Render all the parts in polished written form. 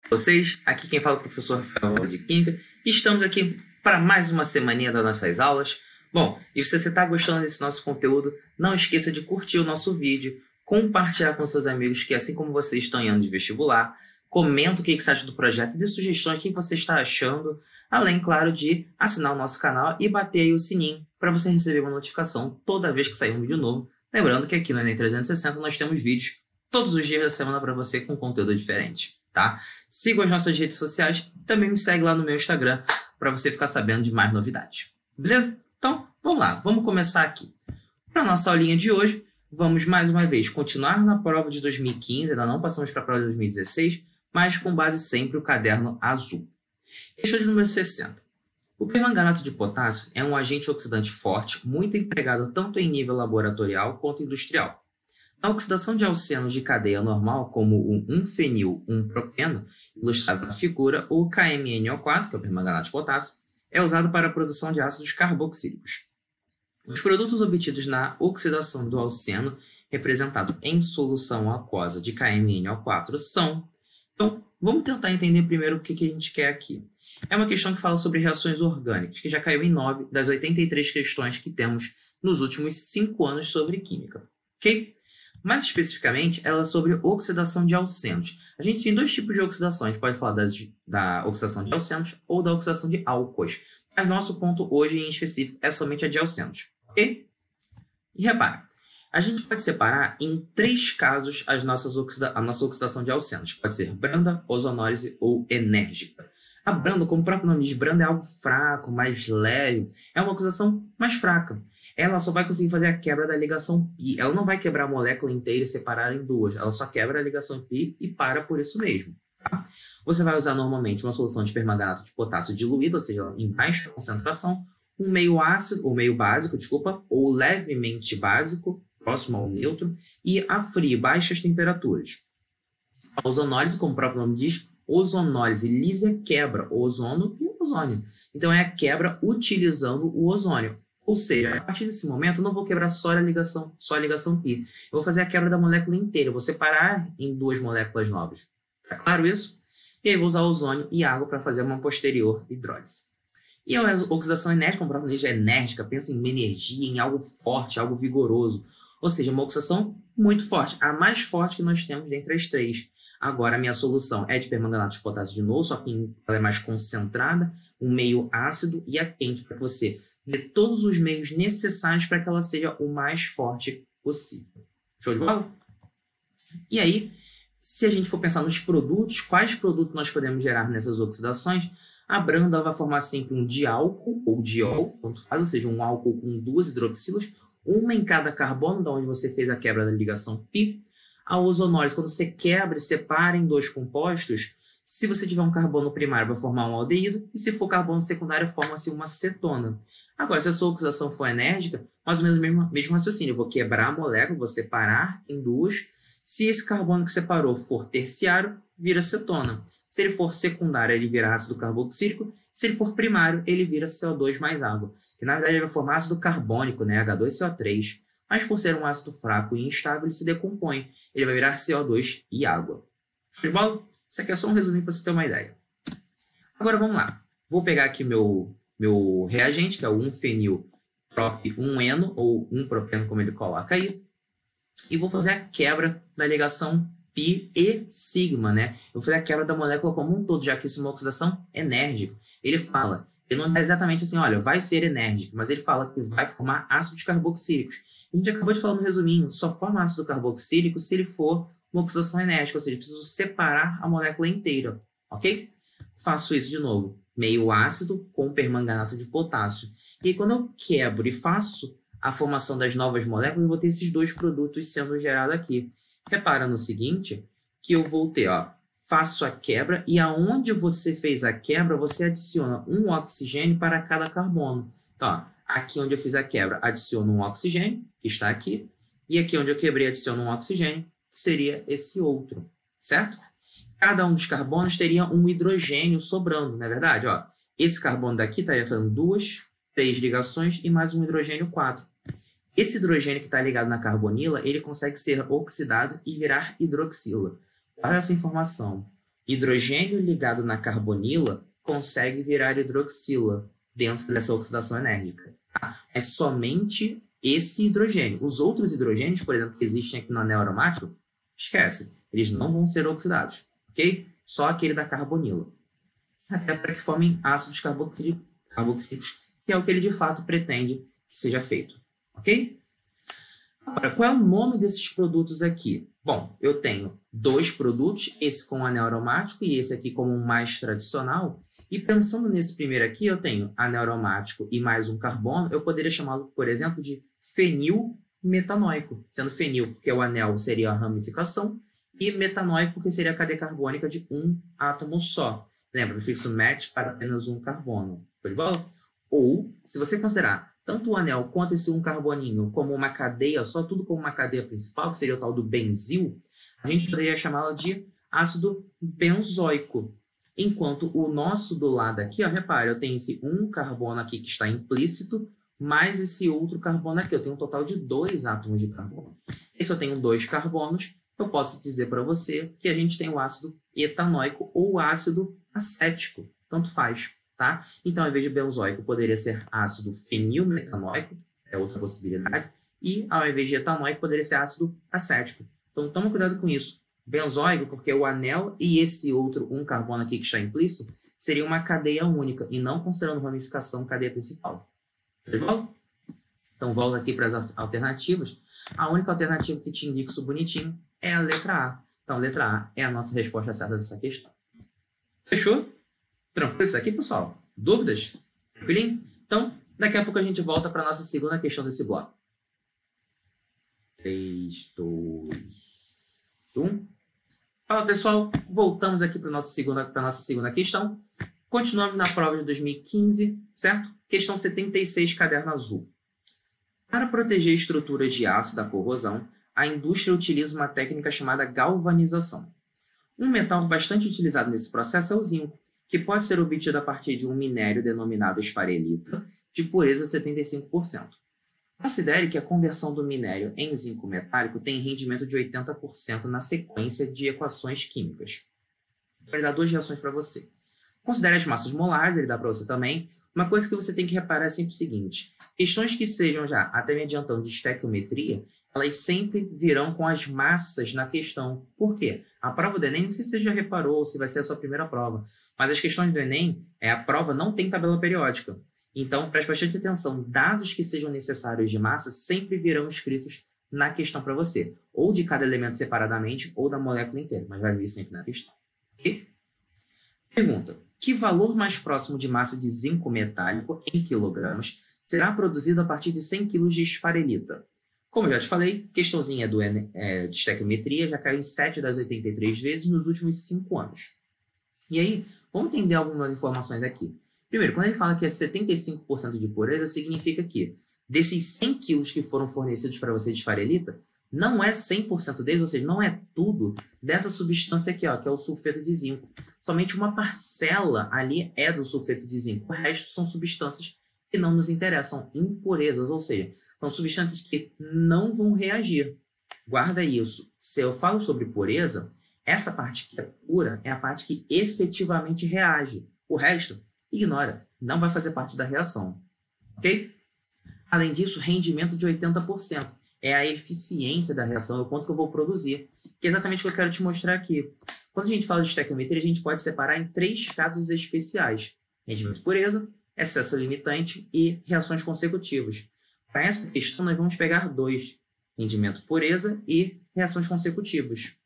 Vocês, aqui quem fala é o professor Rafael de Química, e estamos aqui para mais uma semaninha das nossas aulas. Bom, e se você está gostando desse nosso conteúdo, não esqueça de curtir o nosso vídeo, compartilhar com seus amigos que, assim como vocês estão em ano de vestibular, comenta o que você acha do projeto e dê sugestões, o que você está achando, além, claro, de assinar o nosso canal e bater aí o sininho para você receber uma notificação toda vez que sair um vídeo novo. Lembrando que aqui no Enem 360 nós temos vídeos todos os dias da semana para você com conteúdo diferente, tá? Siga as nossas redes sociais, também me segue lá no meu Instagram para você ficar sabendo de mais novidades. Beleza? Então, vamos lá, vamos começar aqui. Para a nossa aulinha de hoje, vamos mais uma vez continuar na prova de 2015, ainda não passamos para a prova de 2016, mas com base sempre o caderno azul. Questão de número 60. O permanganato de potássio é um agente oxidante forte, muito empregado tanto em nível laboratorial quanto industrial. Na oxidação de alcenos de cadeia normal, como o 1-fenil-1-propeno, ilustrado na figura, o KMnO4, que é o permanganato de potássio, é usado para a produção de ácidos carboxílicos. Os produtos obtidos na oxidação do alceno, representado em solução aquosa de KMnO4, são... Então, vamos tentar entender primeiro o que a gente quer aqui. É uma questão que fala sobre reações orgânicas, que já caiu em 9 das 83 questões que temos nos últimos 5 anos sobre química. Ok? Mais especificamente, ela é sobre oxidação de alcenos. A gente tem dois tipos de oxidação. A gente pode falar da oxidação de alcenos ou da oxidação de álcoois. Mas nosso ponto hoje, em específico, é somente a de alcenos. Ok? E repara, a gente pode separar em 3 casos a nossa oxidação de alcenos. Pode ser branda, ozonólise ou enérgica. A branda, como o próprio nome diz, branda é algo fraco, mais leve. É uma oxidação mais fraca. Ela só vai conseguir fazer a quebra da ligação π. Ela não vai quebrar a molécula inteira e separar em duas. Ela só quebra a ligação π e para por isso mesmo. Tá? Você vai usar normalmente uma solução de permanganato de potássio diluído, ou seja, em baixa concentração, um meio ácido, ou meio básico, desculpa, ou levemente básico, próximo ao neutro, e a frio e baixas temperaturas. A ozonólise, como o próprio nome diz, ozonólise lisa quebra o ozono e o ozônio. Então, é a quebra utilizando o ozônio. Ou seja, a partir desse momento, eu não vou quebrar só a ligação π. Eu vou fazer a quebra da molécula inteira. Eu vou separar em 2 moléculas novas. Tá claro isso? E aí, vou usar ozônio e água para fazer uma posterior hidrólise. E a oxidação enérgica, como o próprio nome diz, é enérgica. Pensa em uma energia, em algo forte, algo vigoroso. Ou seja, uma oxidação muito forte. A mais forte que nós temos dentre as 3. Agora, a minha solução é de permanganato de potássio de novo, só que ela é mais concentrada, um meio ácido e a quente, para você ver todos os meios necessários para que ela seja o mais forte possível. Show de bola? E aí, se a gente for pensar nos produtos, quais produtos nós podemos gerar nessas oxidações, a branda vai formar sempre um diálcool ou diol, tanto faz, ou seja, um álcool com 2 hidroxilas, uma em cada carbono, da onde você fez a quebra da ligação π. A ozonólise, quando você quebra e separa em 2 compostos, se você tiver um carbono primário, vai formar um aldeído, e se for carbono secundário, forma-se uma cetona. Agora, se a sua oxidação for enérgica, mais ou menos o mesmo raciocínio. Eu vou quebrar a molécula, vou separar em 2. Se esse carbono que separou for terciário, vira cetona. Se ele for secundário, ele vira ácido carboxílico. Se ele for primário, ele vira CO2 mais água. Que na verdade ele vai formar ácido carbônico, né? H2CO3. Mas por ser um ácido fraco e instável, ele se decompõe. Ele vai virar CO2 e água. Show de bola? Isso aqui é só um resuminho para você ter uma ideia. Agora vamos lá. Vou pegar aqui meu reagente, que é o 1-fenil-prop-1-eno, ou 1-propeno, como ele coloca aí. E vou fazer a quebra da ligação π e sigma, né? Eu vou fazer a quebra da molécula como um todo, já que isso é uma oxidação enérgica. Ele fala, ele não é exatamente assim, olha, vai ser enérgico, mas ele fala que vai formar ácidos carboxílicos. A gente acabou de falar no resuminho, só forma ácido carboxílico se ele for uma oxidação enérgica, ou seja, preciso separar a molécula inteira, ok? Faço isso de novo, meio ácido com permanganato de potássio. E aí, quando eu quebro e faço a formação das novas moléculas, eu vou ter esses 2 produtos sendo gerados aqui. Repara no seguinte, que eu vou ter, ó, faço a quebra e aonde você fez a quebra, você adiciona um oxigênio para cada carbono. Então, ó, aqui onde eu fiz a quebra, adiciono um oxigênio, que está aqui, e aqui onde eu quebrei, adiciono um oxigênio, que seria esse outro, certo? Cada um dos carbonos teria um hidrogênio sobrando, não é verdade? Ó, esse carbono daqui estaria fazendo 2, 3 ligações e mais um hidrogênio 4. Esse hidrogênio que está ligado na carbonila, ele consegue ser oxidado e virar hidroxila. Olha essa informação. Hidrogênio ligado na carbonila consegue virar hidroxila dentro dessa oxidação enérgica. Tá? É somente esse hidrogênio. Os outros hidrogênios, por exemplo, que existem aqui no anel aromático, esquece. Eles não vão ser oxidados. Ok? Só aquele da carbonila. Até para que formem ácidos carboxílicos, que é o que ele de fato pretende que seja feito. Ok? Agora, qual é o nome desses produtos aqui? Bom, eu tenho dois produtos, esse com anel aromático e esse aqui como um mais tradicional. E pensando nesse primeiro aqui, eu tenho anel aromático e mais um carbono, eu poderia chamá-lo, por exemplo, de fenil metanóico, sendo fenil porque o anel seria a ramificação e metanóico porque seria a cadeia carbônica de um átomo só. Lembra, prefixo met para apenas um carbono. Foi de bola? Ou, se você considerar tanto o anel quanto esse um carboninho como uma cadeia só, tudo como uma cadeia principal, que seria o tal do benzil, a gente poderia chamá-la de ácido benzoico. Enquanto o nosso do lado aqui, ó, repare, eu tenho esse um carbono aqui que está implícito, mais esse outro carbono aqui. Eu tenho um total de 2 átomos de carbono. E se eu tenho 2 carbonos, eu posso dizer para você que a gente tem o ácido etanóico ou ácido acético. Tanto faz, tá? Então, ao invés de benzoico, poderia ser ácido fenilmetanóico, é outra possibilidade. E, ao invés de etanóico, poderia ser ácido acético. Então, toma cuidado com isso. Benzoico, porque o anel e esse outro, um carbono aqui que está implícito, seria uma cadeia única, e não considerando ramificação cadeia principal. Legal? Então, volta aqui para as alternativas. A única alternativa que te indica isso bonitinho é a letra A. Então, a letra A é a nossa resposta certa dessa questão. Fechou? Tranquilo isso aqui, pessoal? Dúvidas? Tranquilinho? Então, daqui a pouco a gente volta para a nossa segunda questão desse bloco. 3, 2, 1. Fala, pessoal. Voltamos aqui para a nossa segunda questão. Continuamos na prova de 2015, certo? Questão 76, caderno azul. Para proteger estruturas de aço da corrosão, a indústria utiliza uma técnica chamada galvanização. Um metal bastante utilizado nesse processo é o zinco, que pode ser obtido a partir de um minério denominado esfarelita, de pureza 75%. Considere que a conversão do minério em zinco metálico tem rendimento de 80% na sequência de equações químicas. Ele dá 2 reações para você. Considere as massas molares, ele dá para você também. Uma coisa que você tem que reparar é sempre o seguinte: questões que sejam já até me adiantando de estequiometria, elas sempre virão com as massas na questão. Por quê? A prova do Enem, não sei se você já reparou, se vai ser a sua primeira prova, mas as questões do Enem, a prova não tem tabela periódica. Então, preste bastante atenção. Dados que sejam necessários de massa sempre virão escritos na questão para você. Ou de cada elemento separadamente, ou da molécula inteira, mas vai vir sempre na questão. Ok? Pergunta: que valor mais próximo de massa de zinco metálico em quilogramas será produzido a partir de 100 kg de esfarelita? Como eu já te falei, questãozinha de estequiometria já caiu em 7 das 83 vezes nos últimos 5 anos. E aí, vamos entender algumas informações aqui. Primeiro, quando ele fala que é 75% de pureza, significa que desses 100 quilos que foram fornecidos para você de esfarelita, não é 100% deles, ou seja, não é tudo dessa substância aqui, ó, que é o sulfeto de zinco. Somente uma parcela ali é do sulfeto de zinco. O resto são substâncias que não nos interessam, impurezas, ou seja, são substâncias que não vão reagir. Guarda isso. Se eu falo sobre pureza, essa parte que é pura é a parte que efetivamente reage. O resto, ignora. Não vai fazer parte da reação. Ok? Além disso, rendimento de 80%. É a eficiência da reação, é o quanto que eu vou produzir. Que é exatamente o que eu quero te mostrar aqui. Quando a gente fala de estequiometria, a gente pode separar em 3 casos especiais: rendimento de pureza, excesso limitante e reações consecutivas. Para essa questão, nós vamos pegar 2: rendimento, pureza e reações consecutivas.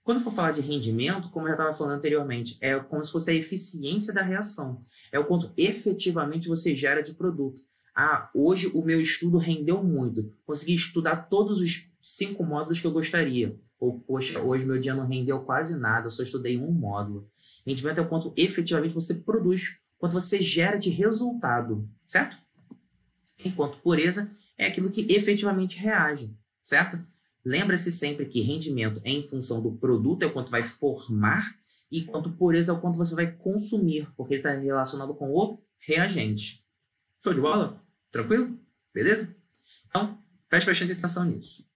Quando eu for falar de rendimento, como eu já estava falando anteriormente, é como se fosse a eficiência da reação. É o quanto efetivamente você gera de produto. Ah, hoje o meu estudo rendeu muito. Consegui estudar todos os 5 módulos que eu gostaria. Ou, poxa, hoje meu dia não rendeu quase nada, eu só estudei um módulo. Rendimento é o quanto efetivamente você produz, quanto você gera de resultado, certo? Enquanto pureza é aquilo que efetivamente reage, certo? Lembra-se sempre que rendimento é em função do produto, é o quanto vai formar, e quanto pureza é o quanto você vai consumir, porque ele está relacionado com o reagente. Show de bola? Tranquilo? Beleza? Então, preste bastante atenção nisso.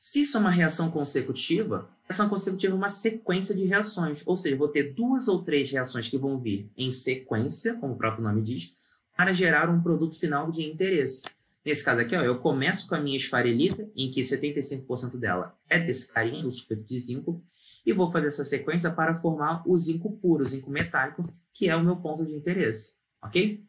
Se isso é uma reação consecutiva é uma sequência de reações. Ou seja, vou ter 2 ou 3 reações que vão vir em sequência, como o próprio nome diz, para gerar um produto final de interesse. Nesse caso aqui, ó, eu começo com a minha esfarelita, em que 75% dela é desse carinha, do sulfeto de zinco, e vou fazer essa sequência para formar o zinco puro, o zinco metálico, que é o meu ponto de interesse. Ok?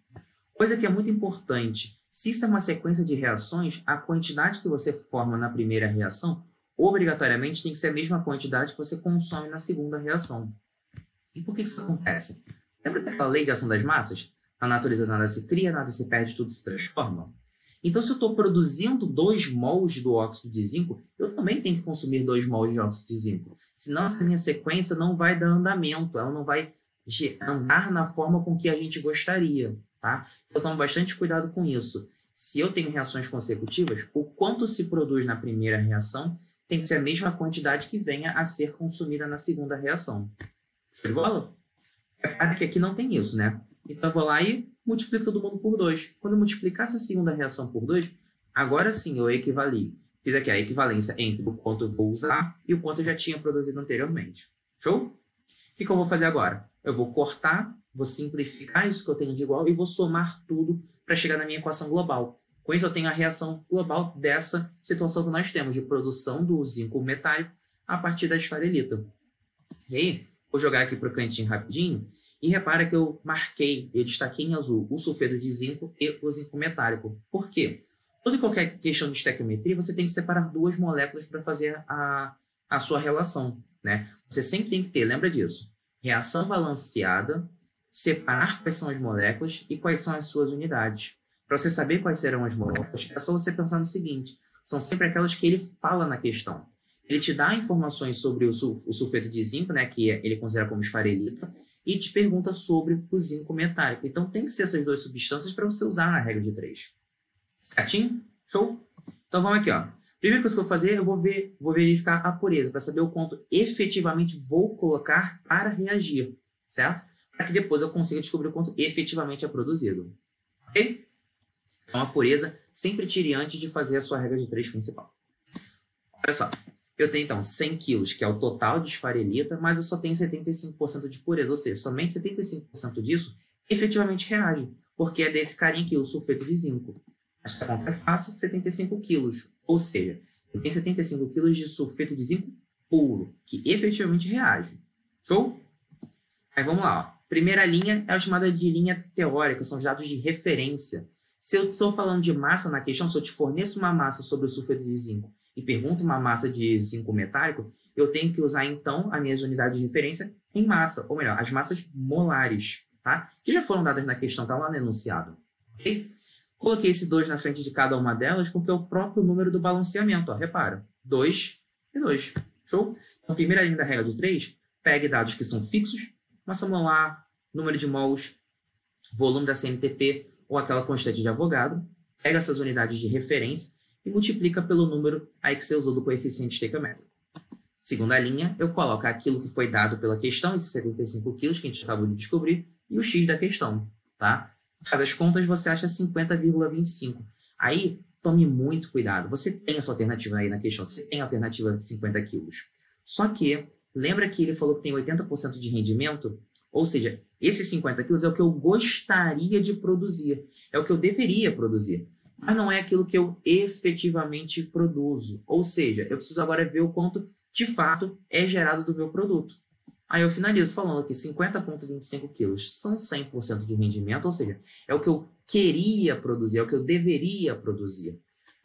Coisa que é muito importante. Se isso é uma sequência de reações, a quantidade que você forma na primeira reação, obrigatoriamente tem que ser a mesma quantidade que você consome na segunda reação. E por que isso acontece? Lembra daquela lei de ação das massas? Na natureza nada se cria, nada se perde, tudo se transforma. Então, se eu estou produzindo 2 mols do óxido de zinco, eu também tenho que consumir 2 mols de óxido de zinco. Senão, essa minha sequência não vai dar andamento, ela não vai andar na forma com que a gente gostaria. Tá? Então, tome bastante cuidado com isso. Se eu tenho reações consecutivas, o quanto se produz na primeira reação tem que ser a mesma quantidade que venha a ser consumida na segunda reação. Show de bola? Repare que aqui não tem isso, né? Então, eu vou lá e multiplico todo mundo por 2. Quando eu multiplicar essa segunda reação por 2, agora sim eu equivali. Fiz aqui a equivalência entre o quanto eu vou usar e o quanto eu já tinha produzido anteriormente. Show? O que eu vou fazer agora? Eu vou cortar, vou simplificar isso que eu tenho de igual e vou somar tudo para chegar na minha equação global. Com isso, eu tenho a reação global dessa situação que nós temos de produção do zinco metálico a partir da esfarelita. E aí, vou jogar aqui para o cantinho rapidinho e repara que eu marquei, eu destaquei em azul o sulfeto de zinco e o zinco metálico. Por quê? Toda e qualquer questão de estequiometria, você tem que separar 2 moléculas para fazer a sua relação. Né? Você sempre tem que ter, lembra disso, reação balanceada, separar quais são as moléculas e quais são as suas unidades. Para você saber quais serão as moléculas, é só você pensar no seguinte, são sempre aquelas que ele fala na questão. Ele te dá informações sobre o sulfeto de zinco, né, que ele considera como esfarelita, e te pergunta sobre o zinco metálico. Então, tem que ser essas 2 substâncias para você usar na regra de 3. Certinho? Show? Então, vamos aqui. Ó. Primeira coisa que eu vou fazer, eu vou verificar a pureza, para saber o quanto efetivamente vou colocar para reagir, certo? Para que depois eu consiga descobrir o quanto efetivamente é produzido. Ok? Então, a pureza sempre tire antes de fazer a sua regra de 3 principal. Olha só. Eu tenho, então, 100 quilos, que é o total de esfarelita, mas eu só tenho 75% de pureza, ou seja, somente 75% disso efetivamente reage, porque é desse carinha aqui, o sulfeto de zinco. Essa conta é fácil, 75 quilos, ou seja, eu tenho 75 quilos de sulfeto de zinco puro, que efetivamente reage. Show? Aí vamos lá. Ó. Primeira linha é a chamada de linha teórica, são os dados de referência. Se eu estou falando de massa na questão, se eu te forneço uma massa sobre o sulfeto de zinco, e pergunto uma massa de zinco metálico, eu tenho que usar, então, as minhas unidades de referência em massa, ou melhor, as massas molares, tá? Que já foram dadas na questão, tá lá no enunciado. Ok? Coloquei esse 2 na frente de cada uma delas porque é o próprio número do balanceamento, ó, repara. 2 e 2. Show? Então, primeira linha da regra de 3, pegue dados que são fixos, massa molar, número de mols, volume da CNTP ou aquela constante de Avogadro, pega essas unidades de referência e multiplica pelo número aí que você usou do coeficiente estequiométrico. Segunda linha, eu coloco aquilo que foi dado pela questão, esses 75 quilos que a gente acabou de descobrir, e o x da questão, tá? Faz as contas, você acha 50,25. Aí, tome muito cuidado. Você tem essa alternativa aí na questão, você tem a alternativa de 50 quilos. Só que, lembra que ele falou que tem 80% de rendimento? Ou seja, esses 50 quilos é o que eu gostaria de produzir, é o que eu deveria produzir. Mas não é aquilo que eu efetivamente produzo. Ou seja, eu preciso agora ver o quanto, de fato, é gerado do meu produto. Aí eu finalizo falando que 50,25 quilos são 100% de rendimento, ou seja, é o que eu queria produzir, é o que eu deveria produzir.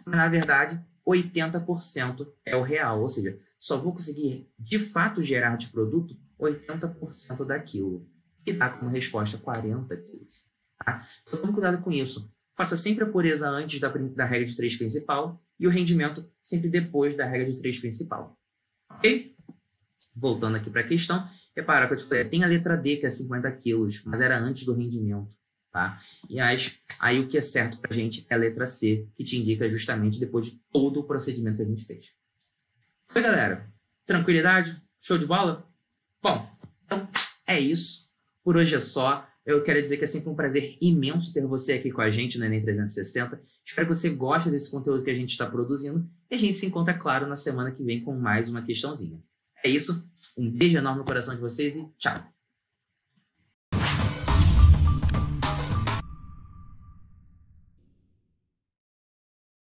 Mas, na verdade, 80% é o real, ou seja, só vou conseguir, de fato, gerar de produto 80% daquilo. E dá como resposta 40 quilos. Tá? Então, tome cuidado com isso. Faça sempre a pureza antes da regra de 3 principal e o rendimento sempre depois da regra de 3 principal. Ok? Voltando aqui para a questão, repara que eu te falei, tem a letra D, que é 50 quilos, mas era antes do rendimento. Tá? E aí o que é certo para a gente é a letra C, que te indica justamente depois de todo o procedimento que a gente fez. Foi, galera? Tranquilidade? Show de bola? Bom, então é isso. Por hoje é só. Eu quero dizer que é sempre um prazer imenso ter você aqui com a gente no Enem 360. Espero que você goste desse conteúdo que a gente está produzindo. E a gente se encontra, claro, na semana que vem com mais uma questãozinha. É isso. Um beijo enorme no coração de vocês e tchau!